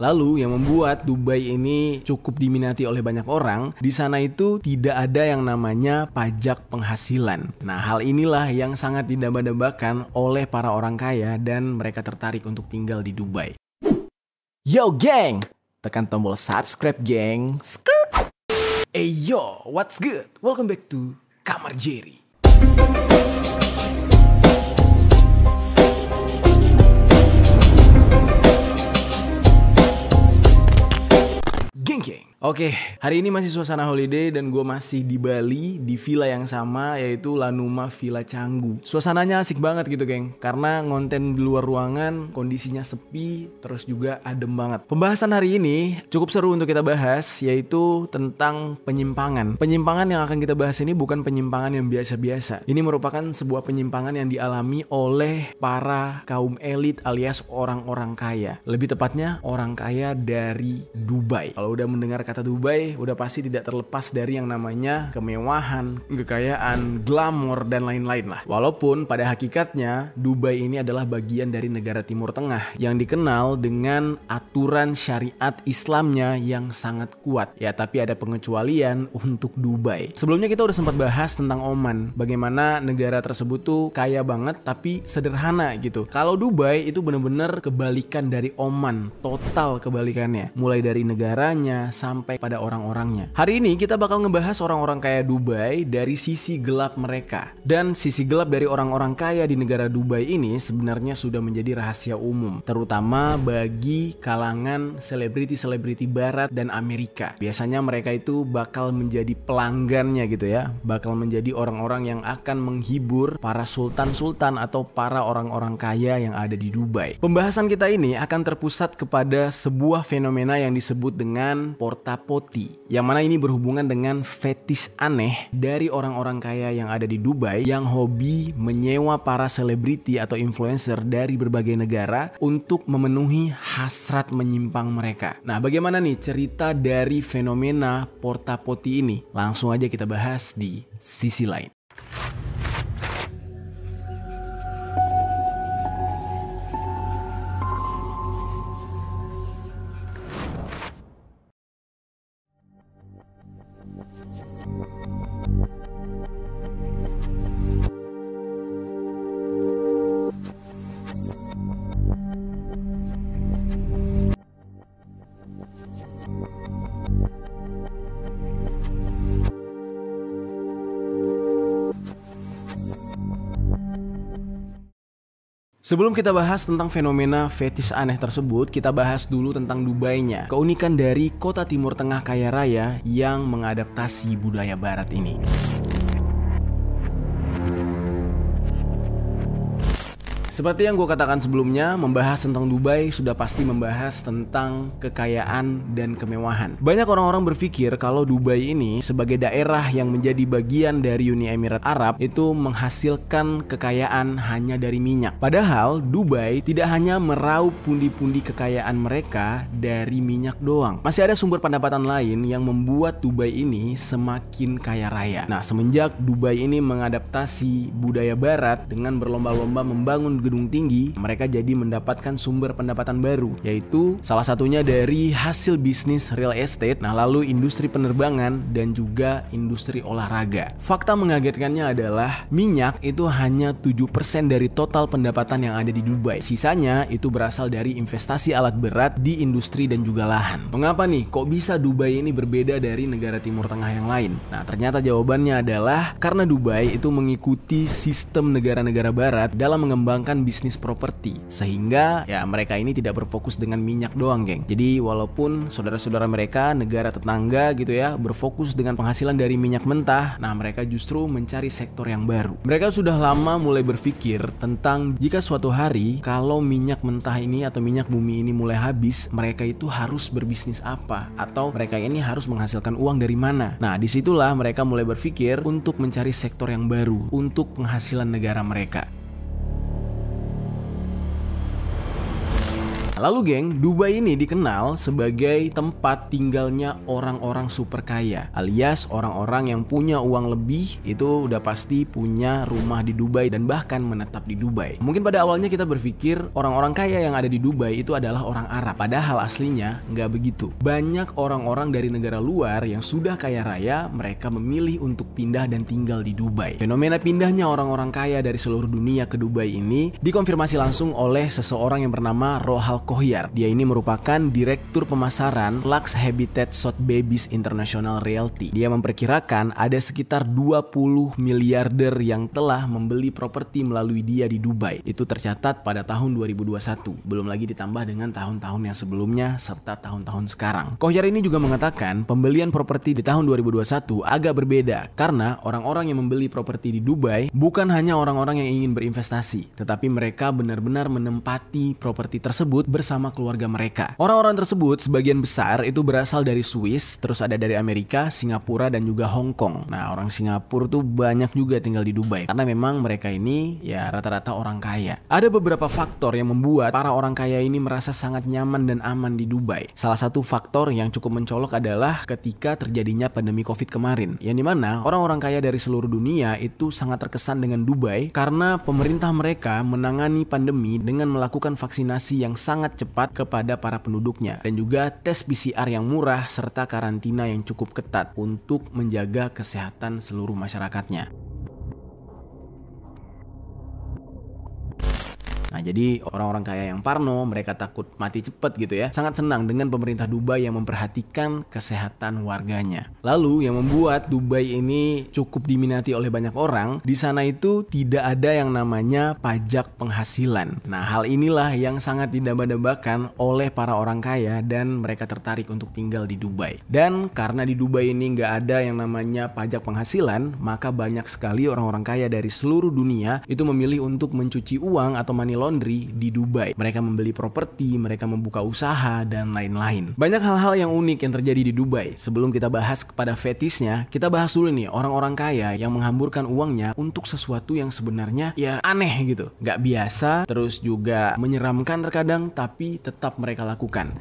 Lalu yang membuat Dubai ini cukup diminati oleh banyak orang, di sana itu tidak ada yang namanya pajak penghasilan. Nah, hal inilah yang sangat didamba-dambakan oleh para orang kaya dan mereka tertarik untuk tinggal di Dubai. Yo geng, tekan tombol subscribe geng. Hey yo, what's good? Welcome back to Kamar Jerry. Geng. Oke, hari ini masih suasana holiday dan gue masih di Bali di villa yang sama, yaitu Lanuma Villa Canggu. Suasananya asik banget gitu geng, karena ngonten di luar ruangan, kondisinya sepi, terus juga adem banget. Pembahasan hari ini cukup seru untuk kita bahas, yaitu tentang penyimpangan. Penyimpangan yang akan kita bahas ini bukan penyimpangan yang biasa-biasa. Ini merupakan sebuah penyimpangan yang dialami oleh para kaum elit alias orang-orang kaya. Lebih tepatnya orang kaya dari Dubai. Kalau udah mendengar kata Dubai, udah pasti tidak terlepas dari yang namanya kemewahan, kekayaan, glamor, dan lain-lain lah. Walaupun pada hakikatnya Dubai ini adalah bagian dari negara Timur Tengah yang dikenal dengan aturan syariat Islamnya yang sangat kuat. Ya, tapi ada pengecualian untuk Dubai. Sebelumnya kita udah sempat bahas tentang Oman, bagaimana negara tersebut tuh kaya banget tapi sederhana gitu. Kalau Dubai itu bener-bener kebalikan dari Oman, total kebalikannya. Mulai dari negaranya sampai pada orang-orangnya. Hari ini kita bakal ngebahas orang-orang kaya Dubai dari sisi gelap mereka. Dan sisi gelap dari orang-orang kaya di negara Dubai ini sebenarnya sudah menjadi rahasia umum, terutama bagi kalangan selebriti-selebriti Barat dan Amerika. Biasanya mereka itu bakal menjadi pelanggannya gitu ya, bakal menjadi orang-orang yang akan menghibur para sultan-sultan atau para orang-orang kaya yang ada di Dubai. Pembahasan kita ini akan terpusat kepada sebuah fenomena yang disebut dengan porta-potty, yang mana ini berhubungan dengan fetish aneh dari orang-orang kaya yang ada di Dubai yang hobi menyewa para selebriti atau influencer dari berbagai negara untuk memenuhi hasrat menyimpang mereka. Nah, bagaimana nih cerita dari fenomena porta-potty ini? Langsung aja kita bahas di sisi lain. Sebelum kita bahas tentang fenomena fetish aneh tersebut, kita bahas dulu tentang Dubainya. Keunikan dari kota Timur Tengah kaya raya yang mengadaptasi budaya Barat ini. Seperti yang gue katakan sebelumnya, membahas tentang Dubai sudah pasti membahas tentang kekayaan dan kemewahan. Banyak orang-orang berpikir kalau Dubai ini sebagai daerah yang menjadi bagian dari Uni Emirat Arab itu menghasilkan kekayaan hanya dari minyak. Padahal Dubai tidak hanya meraup pundi-pundi kekayaan mereka dari minyak doang. Masih ada sumber pendapatan lain yang membuat Dubai ini semakin kaya raya. Nah, semenjak Dubai ini mengadaptasi budaya Barat dengan berlomba-lomba membangun gedung tinggi, mereka jadi mendapatkan sumber pendapatan baru, yaitu salah satunya dari hasil bisnis real estate, nah lalu industri penerbangan dan juga industri olahraga. Fakta mengagetkannya adalah minyak itu hanya 7% dari total pendapatan yang ada di Dubai. Sisanya itu berasal dari investasi alat berat di industri dan juga lahan. Mengapa nih kok bisa Dubai ini berbeda dari negara Timur Tengah yang lain? Nah, ternyata jawabannya adalah karena Dubai itu mengikuti sistem negara-negara Barat dalam mengembangkan bisnis properti, sehingga ya mereka ini tidak berfokus dengan minyak doang geng. Jadi walaupun saudara-saudara mereka negara tetangga gitu ya berfokus dengan penghasilan dari minyak mentah, nah mereka justru mencari sektor yang baru. Mereka sudah lama mulai berpikir tentang jika suatu hari kalau minyak mentah ini atau minyak bumi ini mulai habis, mereka itu harus berbisnis apa, atau mereka ini harus menghasilkan uang dari mana. Nah, disitulah mereka mulai berpikir untuk mencari sektor yang baru untuk penghasilan negara mereka. lalu geng, Dubai ini dikenal sebagai tempat tinggalnya orang-orang super kaya, alias orang-orang yang punya uang lebih itu udah pasti punya rumah di Dubai dan bahkan menetap di Dubai. Mungkin pada awalnya kita berpikir orang-orang kaya yang ada di Dubai itu adalah orang Arab, padahal aslinya nggak begitu. Banyak orang-orang dari negara luar yang sudah kaya raya, mereka memilih untuk pindah dan tinggal di Dubai. Fenomena pindahnya orang-orang kaya dari seluruh dunia ke Dubai ini dikonfirmasi langsung oleh seseorang yang bernama Rohal Khohyar. Dia ini merupakan direktur pemasaran Lux Habitat Sotheby's International Realty. Dia memperkirakan ada sekitar 20 miliarder yang telah membeli properti melalui dia di Dubai. Itu tercatat pada tahun 2021. Belum lagi ditambah dengan tahun-tahun yang sebelumnya serta tahun-tahun sekarang. Khohyar ini juga mengatakan pembelian properti di tahun 2021 agak berbeda karena orang-orang yang membeli properti di Dubai bukan hanya orang-orang yang ingin berinvestasi, tetapi mereka benar-benar menempati properti tersebut bersama keluarga mereka. Orang-orang tersebut sebagian besar itu berasal dari Swiss, terus ada dari Amerika, Singapura dan juga Hong Kong. Nah, orang Singapura tuh banyak juga tinggal di Dubai karena memang mereka ini ya rata-rata orang kaya. Ada beberapa faktor yang membuat para orang kaya ini merasa sangat nyaman dan aman di Dubai. Salah satu faktor yang cukup mencolok adalah ketika terjadinya pandemi Covid kemarin, yang dimana orang-orang kaya dari seluruh dunia itu sangat terkesan dengan Dubai karena pemerintah mereka menangani pandemi dengan melakukan vaksinasi yang sangat cepat kepada para penduduknya dan juga tes PCR yang murah serta karantina yang cukup ketat untuk menjaga kesehatan seluruh masyarakatnya. Nah, jadi orang-orang kaya yang parno, mereka takut mati cepat gitu ya, sangat senang dengan pemerintah Dubai yang memperhatikan kesehatan warganya. Lalu yang membuat Dubai ini cukup diminati oleh banyak orang, di sana itu tidak ada yang namanya pajak penghasilan. Nah, hal inilah yang sangat didamba-dambakan oleh para orang kaya dan mereka tertarik untuk tinggal di Dubai. Dan karena di Dubai ini nggak ada yang namanya pajak penghasilan, maka banyak sekali orang-orang kaya dari seluruh dunia itu memilih untuk mencuci uang atau money laundry di Dubai. Mereka membeli properti, mereka membuka usaha, dan lain-lain. Banyak hal-hal yang unik yang terjadi di Dubai. Sebelum kita bahas kepada fetisnya, kita bahas dulu nih orang-orang kaya yang menghamburkan uangnya untuk sesuatu yang sebenarnya ya aneh gitu. Gak biasa, terus juga menyeramkan terkadang, tapi tetap mereka lakukan.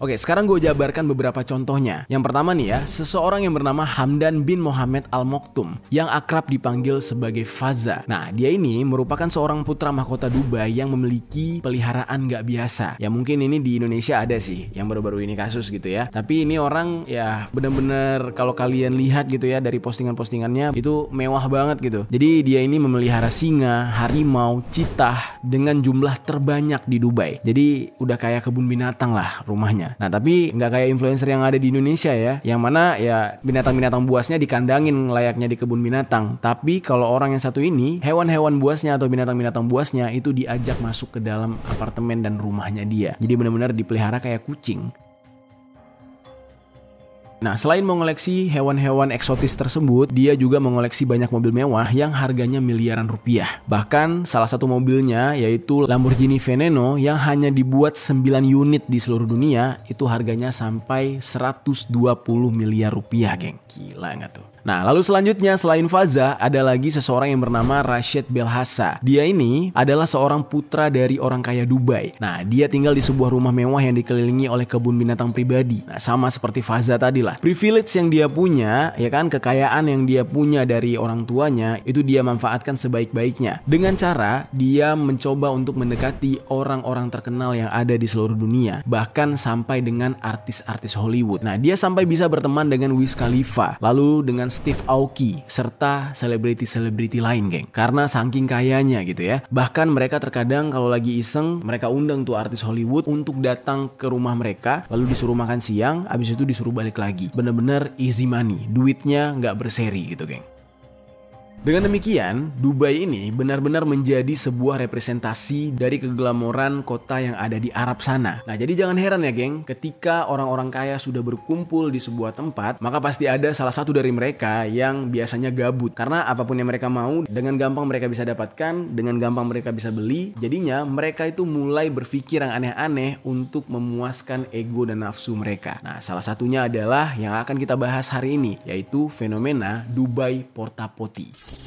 Oke, sekarang gue jabarkan beberapa contohnya. Yang pertama nih ya, seseorang yang bernama Hamdan bin Mohammed Al Maktoum yang akrab dipanggil sebagai Faza. Nah, dia ini merupakan seorang putra mahkota Dubai yang memiliki peliharaan gak biasa. Ya mungkin ini di Indonesia ada sih, yang baru-baru ini kasus gitu ya. Tapi ini orang ya bener-bener kalau kalian lihat gitu ya dari postingan-postingannya itu mewah banget gitu. Jadi dia ini memelihara singa, harimau, citah dengan jumlah terbanyak di Dubai. Jadi udah kayak kebun binatang lah rumahnya. Nah, tapi nggak kayak influencer yang ada di Indonesia ya, yang mana ya binatang-binatang buasnya dikandangin layaknya di kebun binatang. Tapi kalau orang yang satu ini, hewan-hewan buasnya atau binatang-binatang buasnya itu diajak masuk ke dalam apartemen dan rumahnya dia. Jadi benar-benar dipelihara kayak kucing. Nah, selain mengoleksi hewan-hewan eksotis tersebut, dia juga mengoleksi banyak mobil mewah yang harganya miliaran rupiah. Bahkan salah satu mobilnya yaitu Lamborghini Veneno yang hanya dibuat 9 unit di seluruh dunia, itu harganya sampai 120 miliar rupiah, geng. Gila nggak tuh? Nah, lalu selanjutnya selain Faza, ada lagi seseorang yang bernama Rashid Belhassa. Dia ini adalah seorang putra dari orang kaya Dubai. Nah, dia tinggal di sebuah rumah mewah yang dikelilingi oleh kebun binatang pribadi. Nah, sama seperti Faza tadi lah. Privilege yang dia punya, ya kan, kekayaan yang dia punya dari orang tuanya, itu dia manfaatkan sebaik-baiknya. Dengan cara dia mencoba untuk mendekati orang-orang terkenal yang ada di seluruh dunia. Bahkan sampai dengan artis-artis Hollywood. Nah, dia sampai bisa berteman dengan Wiz Khalifa. Lalu dengan Steve Aoki serta selebriti-selebriti lain, geng. Karena saking kayanya gitu ya. Bahkan mereka terkadang kalau lagi iseng, mereka undang tuh artis Hollywood untuk datang ke rumah mereka, lalu disuruh makan siang, abis itu disuruh balik lagi. Bener-bener easy money, duitnya nggak berseri gitu, geng. Dengan demikian, Dubai ini benar-benar menjadi sebuah representasi dari keglamoran kota yang ada di Arab sana. Nah, jadi jangan heran ya, geng, ketika orang-orang kaya sudah berkumpul di sebuah tempat, maka pasti ada salah satu dari mereka yang biasanya gabut. Karena apapun yang mereka mau, dengan gampang mereka bisa dapatkan, dengan gampang mereka bisa beli. Jadinya mereka itu mulai berpikir yang aneh-aneh untuk memuaskan ego dan nafsu mereka. Nah, salah satunya adalah yang akan kita bahas hari ini, yaitu fenomena Dubai Porta Potty.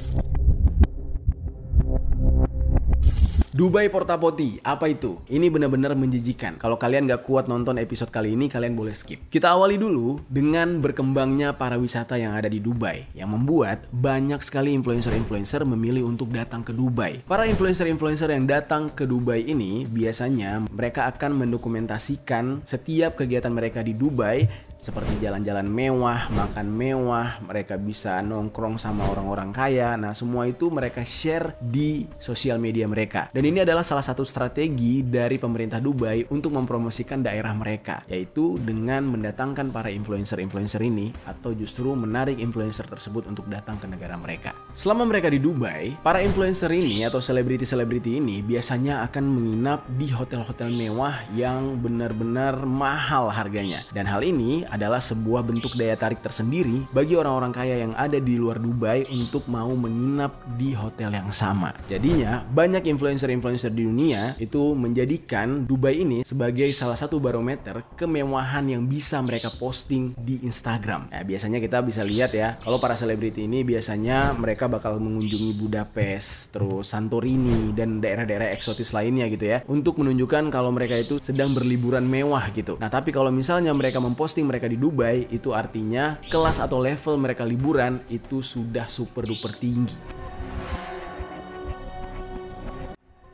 Dubai Porta Potty, apa itu? Ini benar-benar menjijikan. Kalau kalian gak kuat nonton episode kali ini, kalian boleh skip. Kita awali dulu dengan berkembangnya para wisata yang ada di Dubai, yang membuat banyak sekali influencer-influencer memilih untuk datang ke Dubai. Para influencer-influencer yang datang ke Dubai ini, biasanya mereka akan mendokumentasikan setiap kegiatan mereka di Dubai, seperti jalan-jalan mewah, makan mewah, mereka bisa nongkrong sama orang-orang kaya. Nah, semua itu mereka share di sosial media mereka. Dan ini adalah salah satu strategi dari pemerintah Dubai untuk mempromosikan daerah mereka, yaitu dengan mendatangkan para influencer-influencer ini atau justru menarik influencer tersebut untuk datang ke negara mereka. Selama mereka di Dubai, para influencer ini atau selebriti-selebriti ini biasanya akan menginap di hotel-hotel mewah yang benar-benar mahal harganya. Dan hal ini adalah sebuah bentuk daya tarik tersendiri bagi orang-orang kaya yang ada di luar Dubai untuk mau menginap di hotel yang sama. Jadinya banyak influencer-influencer di dunia itu menjadikan Dubai ini sebagai salah satu barometer kemewahan yang bisa mereka posting di Instagram. Nah, biasanya kita bisa lihat ya, kalau para selebriti ini biasanya mereka bakal mengunjungi Budapest, terus Santorini dan daerah-daerah eksotis lainnya gitu ya, untuk menunjukkan kalau mereka itu sedang berliburan mewah gitu. Nah, tapi kalau misalnya mereka memposting mereka di Dubai, itu artinya kelas atau level mereka liburan itu sudah super duper tinggi.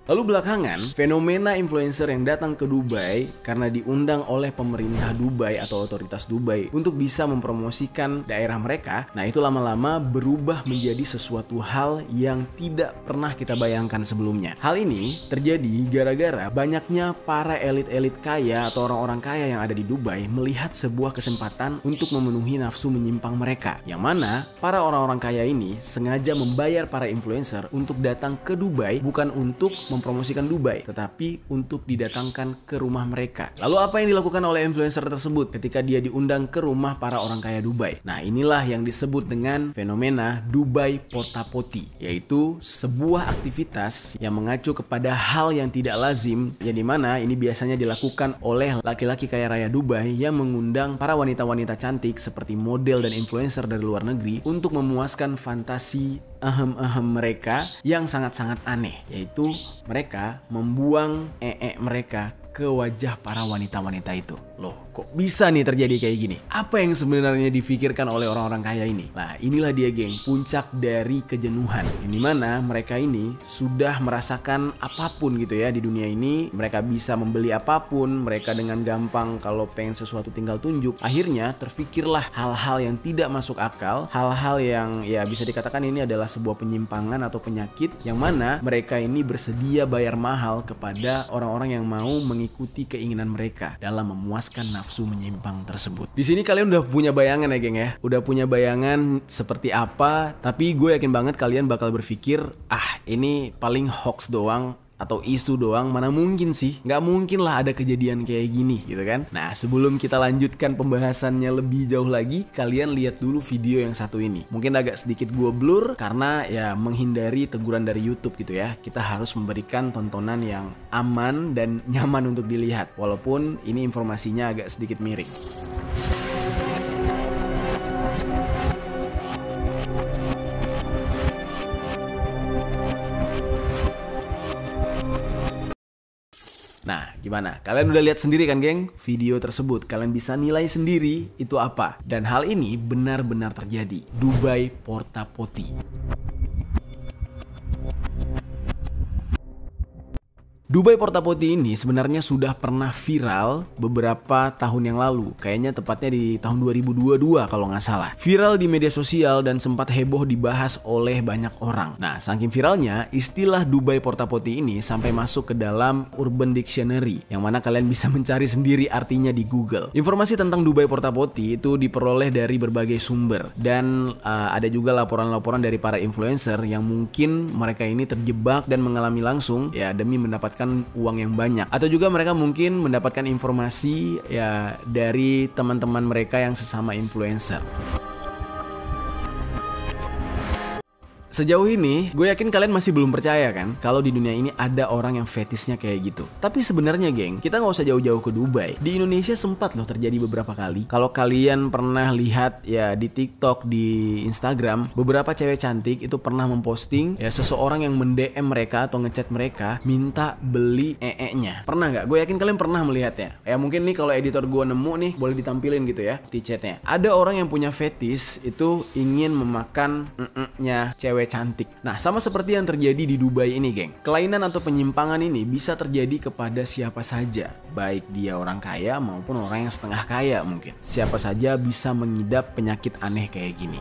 Lalu belakangan, fenomena influencer yang datang ke Dubai karena diundang oleh pemerintah Dubai atau otoritas Dubai untuk bisa mempromosikan daerah mereka, nah itu lama-lama berubah menjadi sesuatu hal yang tidak pernah kita bayangkan sebelumnya. Hal ini terjadi gara-gara banyaknya para elit-elit kaya atau orang-orang kaya yang ada di Dubai melihat sebuah kesempatan untuk memenuhi nafsu menyimpang mereka, yang mana para orang-orang kaya ini sengaja membayar para influencer untuk datang ke Dubai bukan untuk mempromosikan Dubai, tetapi untuk didatangkan ke rumah mereka. Lalu apa yang dilakukan oleh influencer tersebut ketika dia diundang ke rumah para orang kaya Dubai? Nah, inilah yang disebut dengan fenomena Dubai Porta Potty, yaitu sebuah aktivitas yang mengacu kepada hal yang tidak lazim, yang dimana ini biasanya dilakukan oleh laki-laki kaya raya Dubai yang mengundang para wanita-wanita cantik seperti model dan influencer dari luar negeri untuk memuaskan fantasi mereka yang sangat-sangat aneh, yaitu mereka membuang mereka ke wajah para wanita-wanita itu. Loh, kok bisa nih terjadi kayak gini? Apa yang sebenarnya difikirkan oleh orang-orang kaya ini? Nah, inilah dia geng, puncak dari kejenuhan. Ini mana mereka ini sudah merasakan apapun gitu ya di dunia ini. Mereka bisa membeli apapun, mereka dengan gampang kalau pengen sesuatu tinggal tunjuk. Akhirnya terfikirlah hal-hal yang tidak masuk akal, hal-hal yang ya bisa dikatakan ini adalah sebuah penyimpangan atau penyakit, yang mana mereka ini bersedia bayar mahal kepada orang-orang yang mau mengikuti keinginan mereka dalam memuaskan nafsu menyimpang tersebut. Di sini kalian udah punya bayangan ya geng ya, udah punya bayangan seperti apa. Tapi gue yakin banget kalian bakal berpikir, ini paling hoax doang atau isu doang, mana mungkin sih, nggak mungkin lah ada kejadian kayak gini gitu kan. Nah, sebelum kita lanjutkan pembahasannya lebih jauh lagi, kalian lihat dulu video yang satu ini. Mungkin agak sedikit gue blur karena ya menghindari teguran dari YouTube gitu ya. Kita harus memberikan tontonan yang aman dan nyaman untuk dilihat, walaupun ini informasinya agak sedikit miring. Nah, gimana? Kalian udah lihat sendiri kan, geng? Video tersebut kalian bisa nilai sendiri itu apa. Dan hal ini benar-benar terjadi. Dubai Porta Potty. Dubai Porta Potty ini sebenarnya sudah pernah viral beberapa tahun yang lalu. Kayaknya tepatnya di tahun 2022 kalau nggak salah. Viral di media sosial dan sempat heboh dibahas oleh banyak orang. Nah, saking viralnya, istilah Dubai Porta Potty ini sampai masuk ke dalam Urban Dictionary, yang mana kalian bisa mencari sendiri artinya di Google. Informasi tentang Dubai Porta Potty itu diperoleh dari berbagai sumber. Dan ada juga laporan-laporan dari para influencer yang mungkin mereka ini terjebak dan mengalami langsung ya demi mendapatkan uang yang banyak, atau juga mereka mungkin mendapatkan informasi ya dari teman-teman mereka yang sesama influencer. Sejauh ini, gue yakin kalian masih belum percaya kan kalau di dunia ini ada orang yang fetisnya kayak gitu. Tapi sebenarnya geng, kita nggak usah jauh-jauh ke Dubai. Di Indonesia sempat loh terjadi beberapa kali. Kalau kalian pernah lihat ya di TikTok, di Instagram, beberapa cewek cantik itu pernah memposting ya seseorang yang mend-DM mereka atau ngechat mereka minta beli nya. Pernah nggak? Gue yakin kalian pernah melihatnya. Ya mungkin nih kalau editor gue nemu nih boleh ditampilin gitu ya di chatnya. Ada orang yang punya fetis itu ingin memakan nya cewek cantik. Nah, sama seperti yang terjadi di Dubai ini, geng. Kelainan atau penyimpangan ini bisa terjadi kepada siapa saja, baik dia orang kaya maupun orang yang setengah kaya mungkin. Siapa saja bisa mengidap penyakit aneh kayak gini.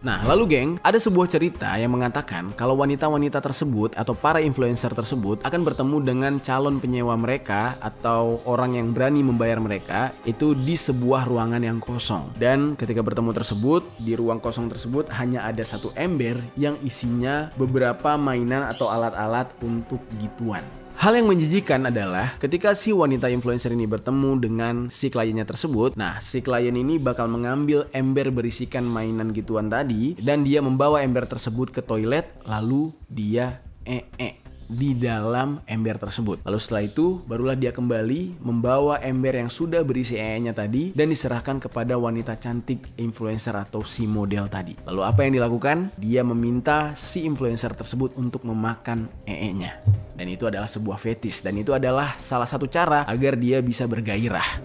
Nah, lalu geng, ada sebuah cerita yang mengatakan kalau wanita-wanita tersebut atau para influencer tersebut akan bertemu dengan calon penyewa mereka atau orang yang berani membayar mereka itu di sebuah ruangan yang kosong. Dan ketika bertemu tersebut, di ruang kosong tersebut hanya ada satu ember yang isinya beberapa mainan atau alat-alat untuk gituan. Hal yang menjijikan adalah ketika si wanita influencer ini bertemu dengan si kliennya tersebut. Nah, si klien ini bakal mengambil ember berisikan mainan gituan tadi dan dia membawa ember tersebut ke toilet, lalu dia di dalam ember tersebut. Lalu setelah itu barulah dia kembali membawa ember yang sudah berisi nya tadi dan diserahkan kepada wanita cantik influencer atau si model tadi. Lalu apa yang dilakukan? Dia meminta si influencer tersebut untuk memakan nya. Dan itu adalah sebuah fetis dan itu adalah salah satu cara agar dia bisa bergairah.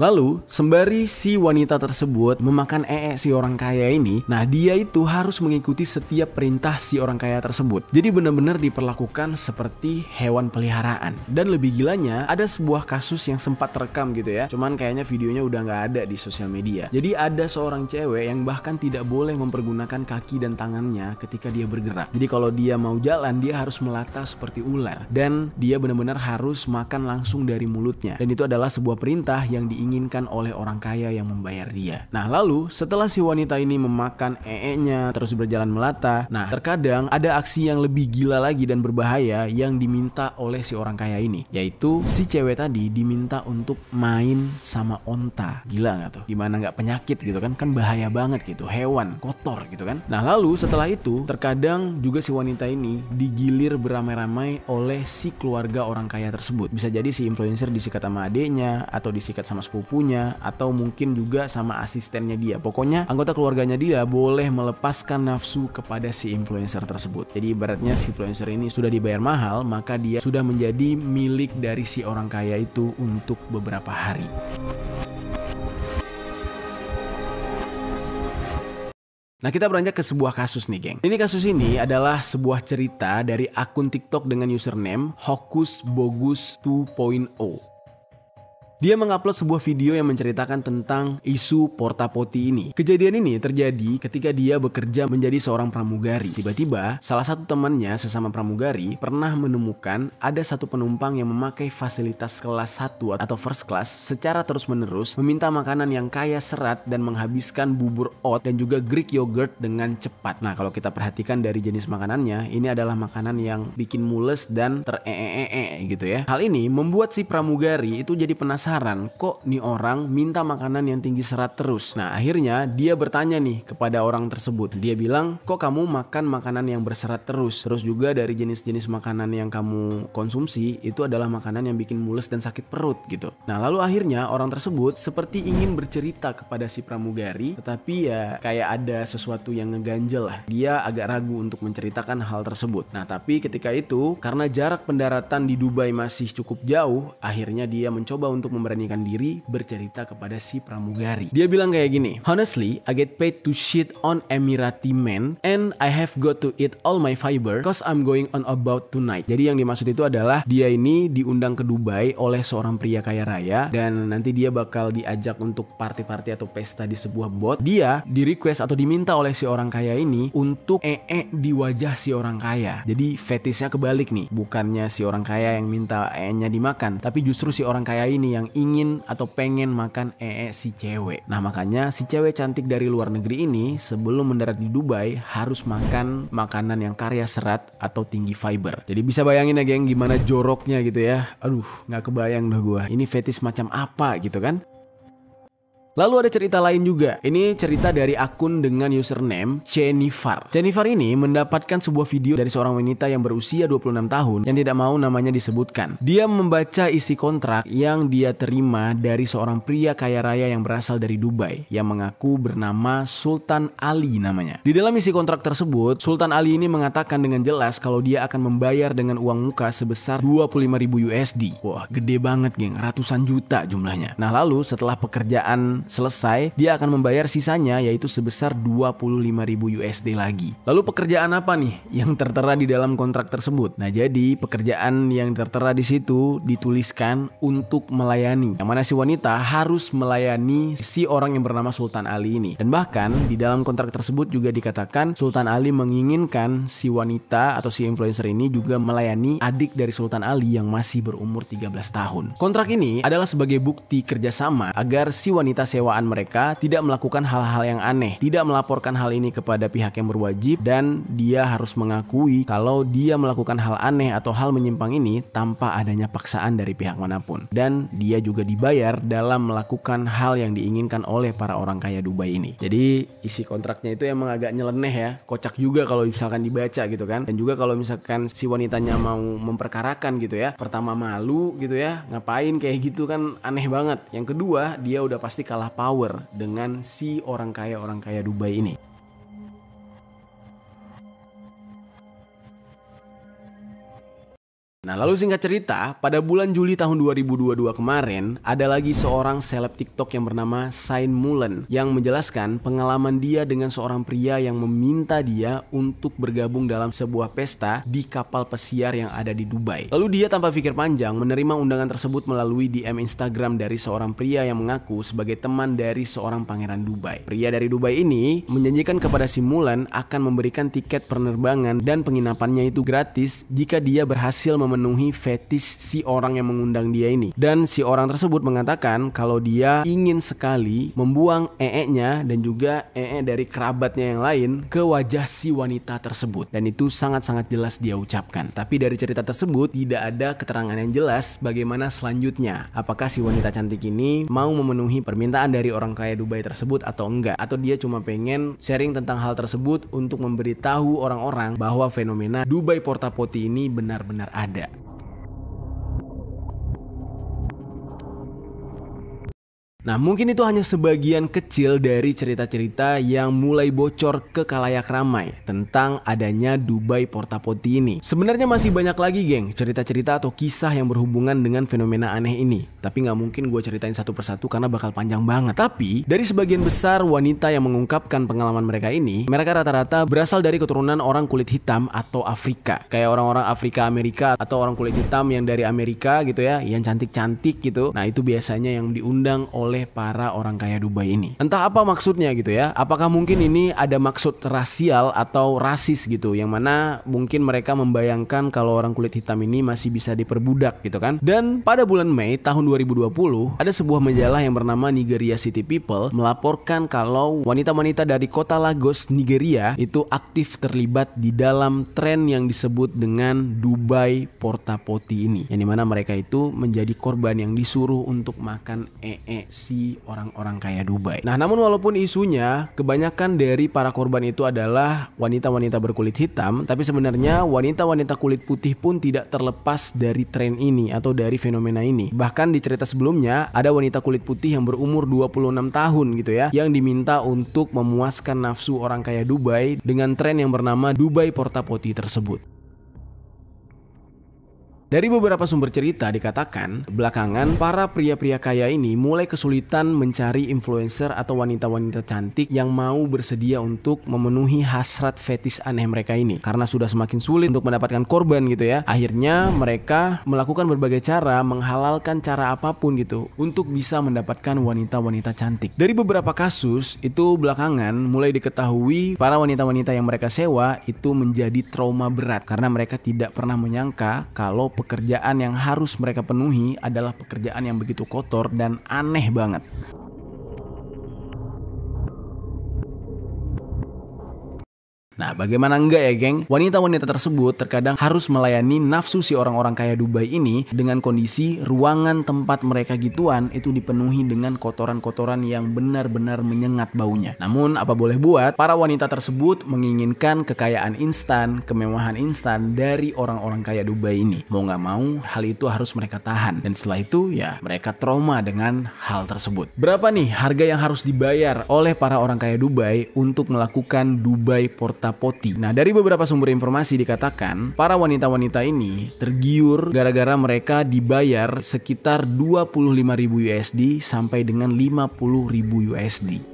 Lalu, sembari si wanita tersebut memakan si orang kaya ini, nah dia itu harus mengikuti setiap perintah si orang kaya tersebut. Jadi benar-benar diperlakukan seperti hewan peliharaan. Dan lebih gilanya, ada sebuah kasus yang sempat terekam gitu ya. Cuman kayaknya videonya udah nggak ada di sosial media. Jadi ada seorang cewek yang bahkan tidak boleh mempergunakan kaki dan tangannya ketika dia bergerak. Jadi kalau dia mau jalan, dia harus melata seperti ular. Dan dia benar-benar harus makan langsung dari mulutnya. Dan itu adalah sebuah perintah yang diinginkan oleh orang kaya yang membayar dia. Nah, lalu setelah si wanita ini memakan nya terus berjalan melata, nah terkadang ada aksi yang lebih gila lagi dan berbahaya yang diminta oleh si orang kaya ini, yaitu si cewek tadi diminta untuk main sama onta. Gila nggak tuh? Gimana nggak penyakit gitu kan? Kan bahaya banget gitu, hewan kotor gitu kan. Nah, lalu setelah itu terkadang juga si wanita ini digilir beramai-ramai oleh si keluarga orang kaya tersebut. Bisa jadi si influencer disikat sama adeknya atau disikat sama sepupunya atau mungkin juga sama asistennya dia. Pokoknya anggota keluarganya dia boleh melepaskan nafsu kepada si influencer tersebut. Jadi ibaratnya si influencer ini sudah dibayar mahal, maka dia sudah menjadi milik dari si orang kaya itu untuk beberapa hari. Nah, kita beranjak ke sebuah kasus nih, geng. Ini kasus ini adalah sebuah cerita dari akun TikTok dengan username Hokus Bogus 2.0. Dia mengupload sebuah video yang menceritakan tentang isu porta-potty ini. Kejadian ini terjadi ketika dia bekerja menjadi seorang pramugari. Tiba-tiba, salah satu temannya sesama pramugari pernah menemukan ada satu penumpang yang memakai fasilitas kelas 1 atau first class secara terus-menerus, meminta makanan yang kaya serat dan menghabiskan bubur oat dan juga Greek yogurt dengan cepat. Nah, kalau kita perhatikan dari jenis makanannya, ini adalah makanan yang bikin mules dan gitu ya. Hal ini membuat si pramugari itu jadi penasaran, kok nih orang minta makanan yang tinggi serat terus. Nah, akhirnya dia bertanya nih kepada orang tersebut. Dia bilang, kok kamu makan makanan yang berserat terus? Terus juga dari jenis-jenis makanan yang kamu konsumsi itu adalah makanan yang bikin mules dan sakit perut gitu. Nah, lalu akhirnya orang tersebut seperti ingin bercerita kepada si pramugari, tetapi ya kayak ada sesuatu yang ngeganjel lah. Dia agak ragu untuk menceritakan hal tersebut. Nah, tapi ketika itu karena jarak pendaratan di Dubai masih cukup jauh, akhirnya dia mencoba untuk memberanikan diri bercerita kepada si pramugari. Dia bilang kayak gini, "Honestly, I get paid to shit on Emirati men and I have got to eat all my fiber cause I'm going on about tonight." Jadi yang dimaksud itu adalah dia ini diundang ke Dubai oleh seorang pria kaya raya dan nanti dia bakal diajak untuk party-party atau pesta di sebuah bot. Dia di request atau diminta oleh si orang kaya ini untuk di wajah si orang kaya. Jadi fetisnya kebalik nih, bukannya si orang kaya yang minta nya dimakan, tapi justru si orang kaya ini yang yang ingin atau pengen makan si cewek. Nah makanya si cewek cantik dari luar negeri ini sebelum mendarat di Dubai harus makan makanan yang kaya serat atau tinggi fiber. Jadi bisa bayangin ya geng gimana joroknya gitu ya. Aduh nggak kebayang dah gua. Ini fetis macam apa gitu kan. Lalu ada cerita lain juga. Ini cerita dari akun dengan username Jennifer. Jennifer ini mendapatkan sebuah video dari seorang wanita yang berusia 26 tahun yang tidak mau namanya disebutkan. Dia membaca isi kontrak yang dia terima dari seorang pria kaya raya yang berasal dari Dubai yang mengaku bernama Sultan Ali namanya. Di dalam isi kontrak tersebut, Sultan Ali ini mengatakan dengan jelas kalau dia akan membayar dengan uang muka sebesar 25.000 USD. Wah, gede banget geng, ratusan juta jumlahnya. Nah, lalu setelah pekerjaan selesai, dia akan membayar sisanya yaitu sebesar 25.000 USD lagi. Lalu pekerjaan apa nih yang tertera di dalam kontrak tersebut? Nah, jadi pekerjaan yang tertera di situ dituliskan untuk melayani. Yang mana si wanita harus melayani si orang yang bernama Sultan Ali ini. Dan bahkan di dalam kontrak tersebut juga dikatakan Sultan Ali menginginkan si wanita atau si influencer ini juga melayani adik dari Sultan Ali yang masih berumur 13 tahun. Kontrak ini adalah sebagai bukti kerjasama agar si wanita sewaan mereka tidak melakukan hal-hal yang aneh, tidak melaporkan hal ini kepada pihak yang berwajib, dan dia harus mengakui kalau dia melakukan hal aneh atau hal menyimpang ini tanpa adanya paksaan dari pihak manapun. Dan dia juga dibayar dalam melakukan hal yang diinginkan oleh para orang kaya Dubai ini. Jadi isi kontraknya itu emang agak nyeleneh ya, kocak juga kalau misalkan dibaca gitu kan. Dan juga kalau misalkan si wanitanya mau memperkarakan gitu ya, pertama malu gitu ya, ngapain kayak gitu kan, aneh banget. Yang kedua, dia udah pasti kalah power dengan si orang kaya Dubai ini. Nah lalu singkat cerita, pada bulan Juli tahun 2022 kemarin, ada lagi seorang seleb TikTok yang bernama Sain Mulen yang menjelaskan pengalaman dia dengan seorang pria yang meminta dia untuk bergabung dalam sebuah pesta di kapal pesiar yang ada di Dubai. Lalu dia tanpa pikir panjang menerima undangan tersebut melalui DM Instagram dari seorang pria yang mengaku sebagai teman dari seorang pangeran Dubai. Pria dari Dubai ini menjanjikan kepada si Mulen akan memberikan tiket penerbangan dan penginapannya itu gratis jika dia berhasil memenuhi fetish si orang yang mengundang dia ini. Dan si orang tersebut mengatakan kalau dia ingin sekali membuang nya dan juga dari kerabatnya yang lain ke wajah si wanita tersebut. Dan itu sangat-sangat jelas dia ucapkan. Tapi dari cerita tersebut tidak ada keterangan yang jelas bagaimana selanjutnya. Apakah si wanita cantik ini mau memenuhi permintaan dari orang kaya Dubai tersebut atau enggak? Atau dia cuma pengen sharing tentang hal tersebut untuk memberitahu orang-orang bahwa fenomena Dubai Porta Potty ini benar-benar ada. Nah mungkin itu hanya sebagian kecil dari cerita-cerita yang mulai bocor ke khalayak ramai tentang adanya Dubai Porta Potty ini. Sebenarnya masih banyak lagi geng cerita-cerita atau kisah yang berhubungan dengan fenomena aneh ini. Tapi nggak mungkin gue ceritain satu persatu karena bakal panjang banget. Tapi dari sebagian besar wanita yang mengungkapkan pengalaman mereka ini, mereka rata-rata berasal dari keturunan orang kulit hitam atau Afrika. Kayak orang-orang Afrika Amerika atau orang kulit hitam yang dari Amerika gitu ya, yang cantik-cantik gitu. Nah itu biasanya yang diundang oleh para orang kaya Dubai ini. Entah apa maksudnya gitu ya. Apakah mungkin ini ada maksud rasial atau rasis gitu, yang mana mungkin mereka membayangkan kalau orang kulit hitam ini masih bisa diperbudak gitu kan. Dan pada bulan Mei tahun 2020 ada sebuah majalah yang bernama Nigeria City People melaporkan kalau wanita-wanita dari kota Lagos, Nigeria itu aktif terlibat di dalam tren yang disebut dengan Dubai Porta Potty ini, yang dimana mereka itu menjadi korban yang disuruh untuk makan si orang-orang kaya Dubai. Nah namun walaupun isunya kebanyakan dari para korban itu adalah wanita-wanita berkulit hitam, tapi sebenarnya wanita-wanita kulit putih pun tidak terlepas dari tren ini atau dari fenomena ini. Bahkan di cerita sebelumnya ada wanita kulit putih yang berumur 26 tahun gitu ya, yang diminta untuk memuaskan nafsu orang kaya Dubai dengan tren yang bernama Dubai Porta Potty tersebut. Dari beberapa sumber cerita dikatakan, belakangan para pria-pria kaya ini mulai kesulitan mencari influencer atau wanita-wanita cantik yang mau bersedia untuk memenuhi hasrat fetis aneh mereka ini. Karena sudah semakin sulit untuk mendapatkan korban gitu ya. Akhirnya mereka melakukan berbagai cara, menghalalkan cara apapun gitu untuk bisa mendapatkan wanita-wanita cantik. Dari beberapa kasus itu belakangan mulai diketahui para wanita-wanita yang mereka sewa itu menjadi trauma berat karena mereka tidak pernah menyangka kalau pekerjaan yang harus mereka penuhi adalah pekerjaan yang begitu kotor dan aneh banget. Nah, bagaimana enggak ya geng? Wanita-wanita tersebut terkadang harus melayani nafsu si orang-orang kaya Dubai ini dengan kondisi ruangan tempat mereka gituan itu dipenuhi dengan kotoran-kotoran yang benar-benar menyengat baunya. Namun, apa boleh buat, para wanita tersebut menginginkan kekayaan instan, kemewahan instan dari orang-orang kaya Dubai ini. Mau nggak mau, hal itu harus mereka tahan. Dan setelah itu, ya mereka trauma dengan hal tersebut. Berapa nih harga yang harus dibayar oleh para orang kaya Dubai untuk melakukan Dubai Porta Potty? Nah, dari beberapa sumber informasi dikatakan para wanita-wanita ini tergiur gara-gara mereka dibayar sekitar 25.000 USD sampai dengan 50.000 USD.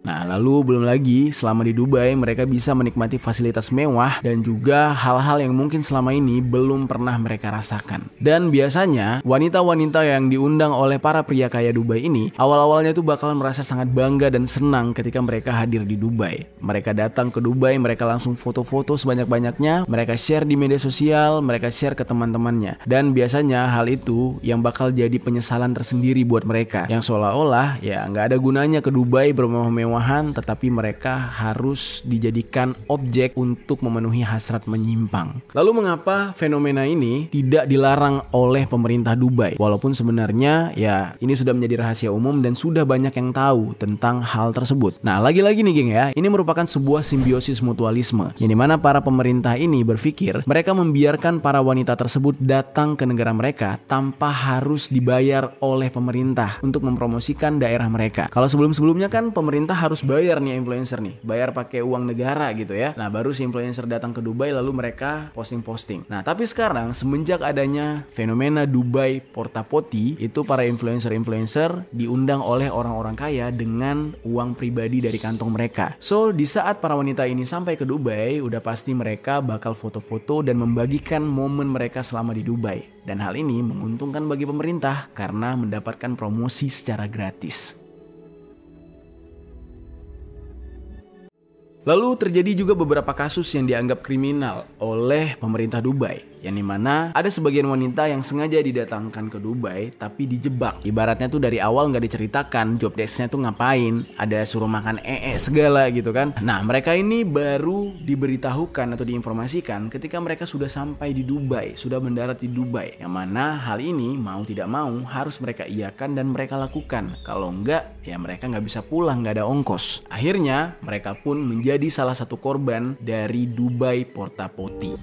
Nah, lalu belum lagi selama di Dubai mereka bisa menikmati fasilitas mewah dan juga hal-hal yang mungkin selama ini belum pernah mereka rasakan. Dan biasanya wanita-wanita yang diundang oleh para pria kaya Dubai ini awal-awalnya tuh bakalan merasa sangat bangga dan senang ketika mereka hadir di Dubai. Mereka datang ke Dubai, mereka langsung foto-foto sebanyak-banyaknya, mereka share di media sosial, mereka share ke teman-temannya. Dan biasanya hal itu yang bakal jadi penyesalan tersendiri buat mereka, yang seolah-olah ya nggak ada gunanya ke Dubai bermewah-mewah, tetapi mereka harus dijadikan objek untuk memenuhi hasrat menyimpang. Lalu mengapa fenomena ini tidak dilarang oleh pemerintah Dubai? Walaupun sebenarnya ya ini sudah menjadi rahasia umum dan sudah banyak yang tahu tentang hal tersebut. Nah, lagi-lagi nih geng ya, ini merupakan sebuah simbiosis mutualisme, yang dimana para pemerintah ini berpikir mereka membiarkan para wanita tersebut datang ke negara mereka tanpa harus dibayar oleh pemerintah untuk mempromosikan daerah mereka. Kalau sebelum-sebelumnya kan pemerintah harus bayar nih influencer nih, bayar pakai uang negara gitu ya. Nah, baru si influencer datang ke Dubai lalu mereka posting-posting. Nah, tapi sekarang semenjak adanya fenomena Dubai Porta Potty, itu para influencer-influencer diundang oleh orang-orang kaya dengan uang pribadi dari kantong mereka. So, di saat para wanita ini sampai ke Dubai, udah pasti mereka bakal foto-foto dan membagikan momen mereka selama di Dubai. Dan hal ini menguntungkan bagi pemerintah karena mendapatkan promosi secara gratis. Lalu terjadi juga beberapa kasus yang dianggap kriminal oleh pemerintah Dubai, yang dimana ada sebagian wanita yang sengaja didatangkan ke Dubai tapi dijebak. Ibaratnya tuh dari awal nggak diceritakan job desk-nya tuh ngapain, ada suruh makan segala gitu kan. Nah, mereka ini baru diberitahukan atau diinformasikan ketika mereka sudah sampai di Dubai, sudah mendarat di Dubai, yang mana hal ini mau tidak mau harus mereka iakan dan mereka lakukan. Kalau enggak, ya mereka nggak bisa pulang, nggak ada ongkos. Akhirnya mereka pun menjadi salah satu korban dari Dubai Porta Potty.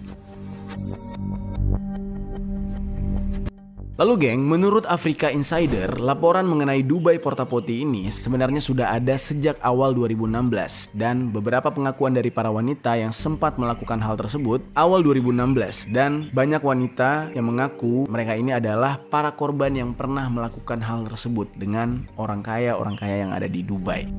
Lalu geng, menurut Afrika Insider, laporan mengenai Dubai Porta Potty ini sebenarnya sudah ada sejak awal 2016, dan beberapa pengakuan dari para wanita yang sempat melakukan hal tersebut awal 2016, dan banyak wanita yang mengaku mereka ini adalah para korban yang pernah melakukan hal tersebut dengan orang kaya yang ada di Dubai.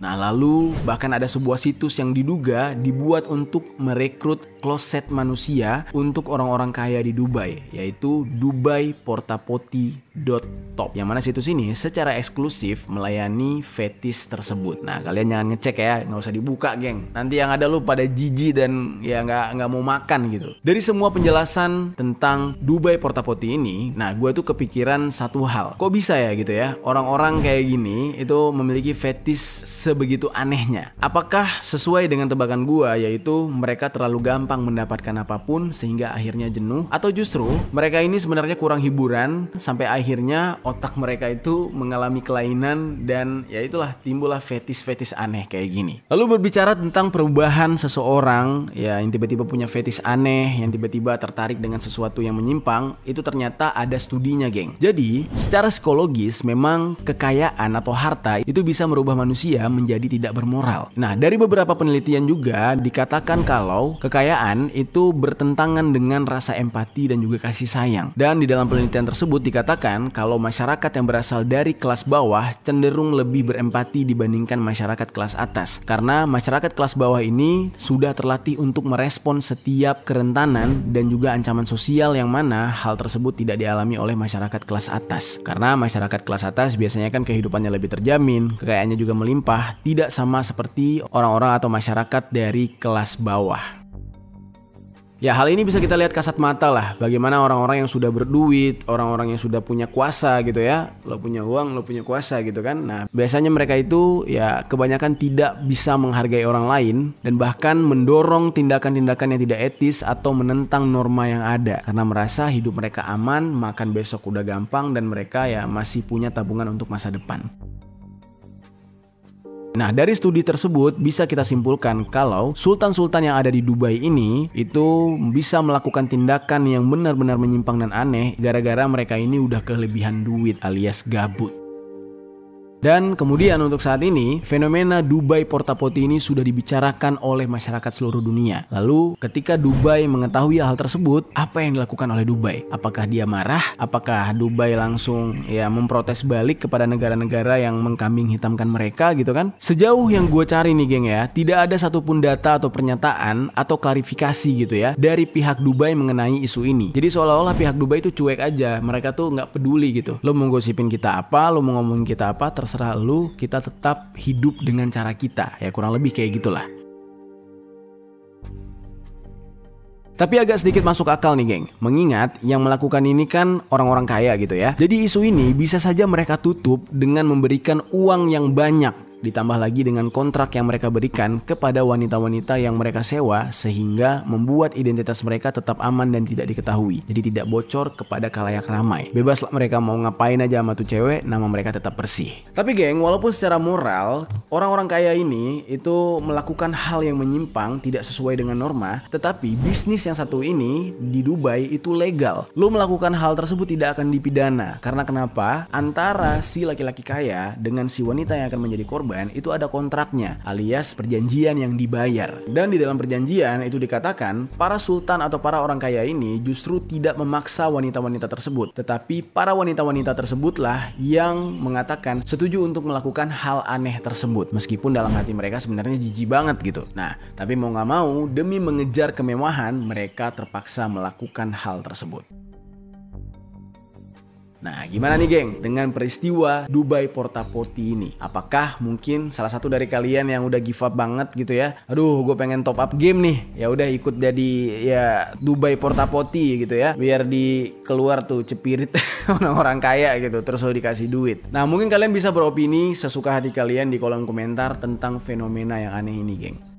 Nah, lalu bahkan ada sebuah situs yang diduga dibuat untuk merekrut kloset manusia untuk orang-orang kaya di Dubai, yaitu dubaiportapotty.top, yang mana situs ini secara eksklusif melayani fetis tersebut. Nah, kalian jangan ngecek ya, nggak usah dibuka geng, nanti yang ada lu pada jijik dan ya nggak mau makan gitu. Dari semua penjelasan tentang Dubai Porta Potty ini, nah gue tuh kepikiran satu hal, kok bisa ya gitu ya, orang-orang kayak gini itu memiliki fetis sebegitu anehnya. Apakah sesuai dengan tebakan gua, yaitu mereka terlalu gampang mendapatkan apapun sehingga akhirnya jenuh, atau justru mereka ini sebenarnya kurang hiburan sampai akhirnya otak mereka itu mengalami kelainan dan ya itulah timbullah fetis-fetis aneh kayak gini. Lalu berbicara tentang perubahan seseorang ya yang tiba-tiba punya fetis aneh, yang tiba-tiba tertarik dengan sesuatu yang menyimpang, itu ternyata ada studinya geng. Jadi secara psikologis memang kekayaan atau harta itu bisa merubah manusia menjadi tidak bermoral. Nah, dari beberapa penelitian juga dikatakan kalau kekayaan itu bertentangan dengan rasa empati dan juga kasih sayang. Dan di dalam penelitian tersebut dikatakan menunjukkan kalau masyarakat yang berasal dari kelas bawah cenderung lebih berempati dibandingkan masyarakat kelas atas. Karena masyarakat kelas bawah ini sudah terlatih untuk merespon setiap kerentanan dan juga ancaman sosial yang mana hal tersebut tidak dialami oleh masyarakat kelas atas. Karena masyarakat kelas atas biasanya kan kehidupannya lebih terjamin, kekayaannya juga melimpah, tidak sama seperti orang-orang atau masyarakat dari kelas bawah. Ya, hal ini bisa kita lihat kasat mata lah, bagaimana orang-orang yang sudah berduit, orang-orang yang sudah punya kuasa gitu ya. Lo punya uang, lo punya kuasa gitu kan. Nah, biasanya mereka itu ya kebanyakan tidak bisa menghargai orang lain dan bahkan mendorong tindakan-tindakan yang tidak etis atau menentang norma yang ada. Karena merasa hidup mereka aman, makan besok udah gampang dan mereka ya masih punya tabungan untuk masa depan. Nah, dari studi tersebut bisa kita simpulkan kalau sultan-sultan yang ada di Dubai ini itu bisa melakukan tindakan yang benar-benar menyimpang dan aneh gara-gara mereka ini udah kelebihan duit alias gabut. Dan kemudian untuk saat ini, fenomena Dubai Porta Potty ini sudah dibicarakan oleh masyarakat seluruh dunia. Lalu ketika Dubai mengetahui hal tersebut, apa yang dilakukan oleh Dubai? Apakah dia marah? Apakah Dubai langsung ya memprotes balik kepada negara-negara yang mengkambing hitamkan mereka gitu kan? Sejauh yang gue cari nih geng ya, tidak ada satupun data atau pernyataan atau klarifikasi gitu ya dari pihak Dubai mengenai isu ini. Jadi seolah-olah pihak Dubai itu cuek aja, mereka tuh nggak peduli gitu. Lo mau gosipin kita apa, lo mau ngomongin kita apa, terserah lu, kita tetap hidup dengan cara kita. Ya kurang lebih kayak gitulah. Tapi agak sedikit masuk akal nih geng, mengingat yang melakukan ini kan orang-orang kaya gitu ya. Jadi isu ini bisa saja mereka tutup dengan memberikan uang yang banyak, ditambah lagi dengan kontrak yang mereka berikan kepada wanita-wanita yang mereka sewa sehingga membuat identitas mereka tetap aman dan tidak diketahui. Jadi tidak bocor kepada khalayak ramai. Bebaslah mereka mau ngapain aja sama tuh cewek, nama mereka tetap bersih. Tapi geng, walaupun secara moral orang-orang kaya ini itu melakukan hal yang menyimpang, tidak sesuai dengan norma, tetapi bisnis yang satu ini di Dubai itu legal. Lo melakukan hal tersebut tidak akan dipidana. Karena kenapa? Antara si laki-laki kaya dengan si wanita yang akan menjadi korban itu ada kontraknya alias perjanjian yang dibayar. Dan di dalam perjanjian itu dikatakan para sultan atau para orang kaya ini justru tidak memaksa wanita-wanita tersebut, tetapi para wanita-wanita tersebutlah yang mengatakan setuju untuk melakukan hal aneh tersebut meskipun dalam hati mereka sebenarnya jijik banget gitu. Nah, tapi mau gak mau demi mengejar kemewahan mereka terpaksa melakukan hal tersebut. Nah, gimana nih geng dengan peristiwa Dubai Porta Potty ini? Apakah mungkin salah satu dari kalian yang udah give up banget gitu ya? Aduh, gue pengen top up game nih. Ya udah ikut jadi ya Dubai Porta Potty gitu ya. Biar keluar tuh cepirit orang-orang kaya gitu, terus lo dikasih duit. Nah, mungkin kalian bisa beropini sesuka hati kalian di kolom komentar tentang fenomena yang aneh ini, geng.